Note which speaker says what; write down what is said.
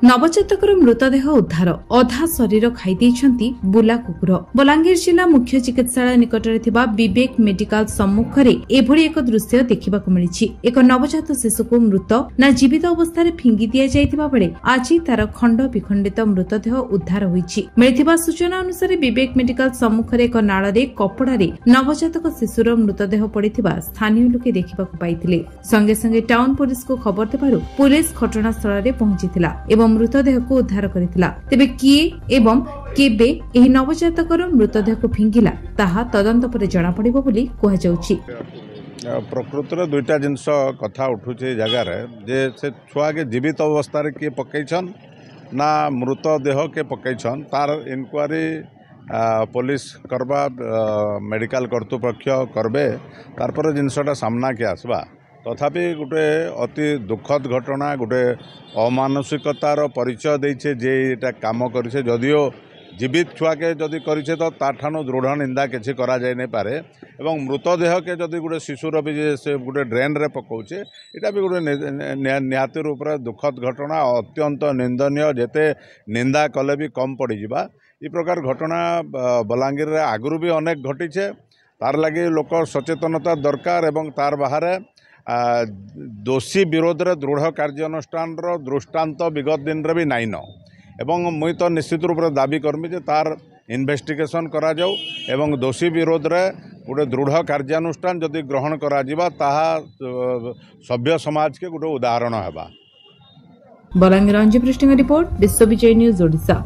Speaker 1: नवजातकर मृतदेह उद्धार अधा शरीर खाई बुला कुकुर। बलांगीर जिला मुख्य चिकित्सालय निकटरे थिबा विवेक मेडिकल सम्मुख में एभली एक दृश्य देखा मिली। एक नवजात शिशु को मृत ना जीवित अवस्था फिंगी दि जाइतिबा बेले आज तार खंड विखंडित मृतदेह उद्धार होईछि। मिलिथिबा सूचना अनुसार विवेक मेडिकल सम्मुख एक नाଳରେ कपड़ारे नवजातक शिशुर मृतदेह पड़िथिबा स्थानीय लोके देखिबाकु पाइथिले। संगे संगे टाउन पुलिस को खबर देबारु पुलिस घटनास्थल रे पहुंचीथिला एवं मृतदेह को उद्धार करिथिला। तेबे किए एवं केबे एही नवजातकर मृतदेह को फिंगिला ताहा तदंत पर जणा पड़िबो बोली कहा जाउछि।
Speaker 2: प्रकृत में दुईटा जिनस कथा उठुचे जगार जे से छुआ के जीवित अवस्था किए पकईछन ना मृतदेह के पकईछन तार इनक्वारी पुलिस करबा मेडिकल कर्तृपक्ष करबे तारपर जिनसटा सामना के आसबा। तथापि गोटे अति दुखद घटना गोटे अमानसिकतार परिचय देछे जे एटा काम करिछे। जदियो जीवित छुआ के जदि करिछे तो ताठानु दृढ़ निंदा किछि करा जाय नै पारे एवं मृतदेह के जदि गोटे शिशुर भी से गोटे ड्रेन रे पकाउछे एटा भी गोटे निहाती रूप रे दुखद घटना अत्यंत निंदनीय। जेते निंदा कले भी कम पड़ जिबा। ई प्रकार घटना बलांगीर रे आगुरु भी अनेक घटिछे। तार लगी लोक सचेतनता दरकार एवं तार बाहर दोषी विरोध में दृढ़ कार्यानुष्ठान दृष्टांत विगत दिन रे भी नाइन एवं मुई तो निश्चित रूप से दाबी करमी जे तार इन्वेस्टिगेशन करा जाऊ एवं दोषी विरोध में गोटे दृढ़ कार्यानुष्ठान जदि ग्रहण करा जिबा ताहा सभ्य समाज के गोटे उदाहरण हेबा।
Speaker 1: बलांगीर अंजु पृष्ठ रिपोर्ट विश्व विजय न्यूज ओडिशा।